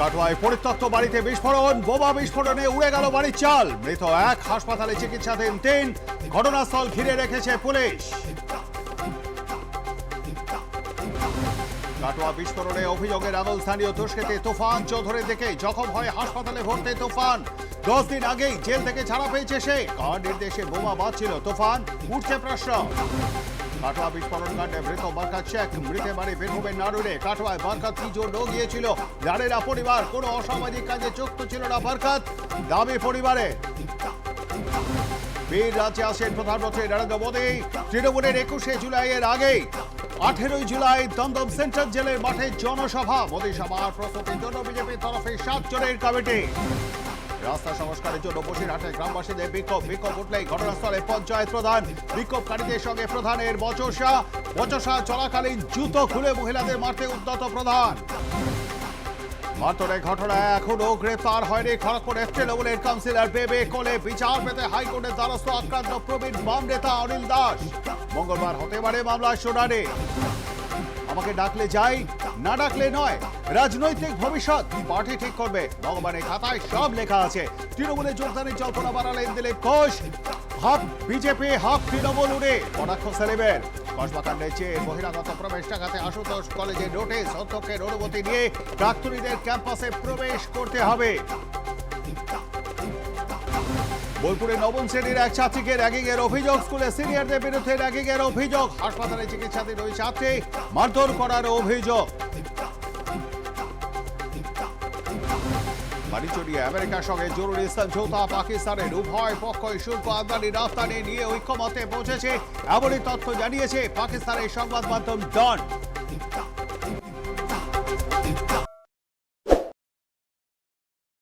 কাটোয়ায় পরিত্যক্ত বাড়িতে বিস্ফোরণ, বোমা বিস্ফোরণে উড়ে গেল বাড়ির চাল। মৃত এক, হাসপাতালে চিকিৎসাধীন 3। ঘটনাস্থল ঘিরে রেখেছে পুলিশ। কাটোয়া বিস্ফোরণে অভিযোগের আঙুল স্থানীয় দুষ্কৃতী তুফান চৌধুরীর দিকে। জখম হয়ে হাসপাতালে ভর্তি তুফান। 10 দিন আগেই জেল থেকে ছাড়া পেয়েছে সে। কার নির্দেশে বোমা বাঁধছিল তুফান, উঠছে প্রশ্ন। কাটোয়া বিস্ফোরণ কাণ্ডে মৃত বরকত শেখ। মৃতের বাড়ি বীরভূমের নাড়ুরে। কাটোয়ায় বরকত কি জন্য গিয়েছিল জানে না পরিবার। কোনো অসামাজিক কাজে যুক্ত ছিল না বরকত, দাবি পরিবারে। বীর রাজ্যে আসেন প্রধানমন্ত্রী নরেন্দ্র মোদী। তৃণমূলের 21শে জুলাইয়ের আগেই 18ই জুলাই দমদম সেন্ট্রাল জেলের মাঠে জনসভা। মোদী সভার প্রস্তুতির জন্য বিজেপির তরফে 7 জনের কমিটি। রাস্তা সংস্কারের জন্য বসিরহাটে গ্রামবাসীদের বিক্ষোভ উঠলেই ঘটনাস্থলে পঞ্চায়েত প্রধান। বিক্ষোভকারীদের সঙ্গে প্রধানের বচসা চলাকালীন জুতো খুলে মহিলাদের মারতে উদ্যত প্রধান। মারধরের ঘটনায় এখনো গ্রেফতার হয়নি খড়গপুরের তৃণমূলের কাউন্সিলর বেবে কোলে। বিচার পেতে হাইকোর্টের দ্বারস্থ আক্রান্ত প্রবীণ বাম নেতা অনিল দাস। মঙ্গলবার হতে পারে মামলার শুনানি। আমাকে ডাকলে যাই, না ডাকলে নয়। রাজনৈতিক ভবিষ্যৎ পার্টি ঠিক করবে, ভগবানের খাতায় সব লেখা আছে। তৃণমূলে যোগদানের জল্পনা বাড়ালেন Dilip Ghosh. Half BJP half Trinamool উড়ে কটাক্ষ সেলিমের। কসবাকাণ্ডের চেয়ে বহিরাগত প্রবেশ ঠেকাতে আশুতোষ কলেজের নোটিশ। অধ্যক্ষের অনুমতি নিয়ে প্রাক্তনীদের ক্যাম্পাসে প্রবেশ করতে হবে। বোলপুরে নবম শ্রেণীর এক ছাত্রীকে র্যাগিং এর অভিযোগ। স্কুলে সিনিয়রদের বিরুদ্ধে র্যাগিং এর অভিযোগ। হাসপাতালে চিকিৎসাধীন ওই ছাত্রী। মারধর করার অভিযোগ। বাণিজ্যিক আমেরিকার সঙ্গে জরুরি সমঝোতা। পাকিস্তানের উভয় পক্ষই শুল্ক আমদানি রপ্তানি নিয়ে ঐক্যমতে পৌঁছেছে, এমনই তথ্য জানিয়েছে পাকিস্তানের সংবাদ মাধ্যম ডন।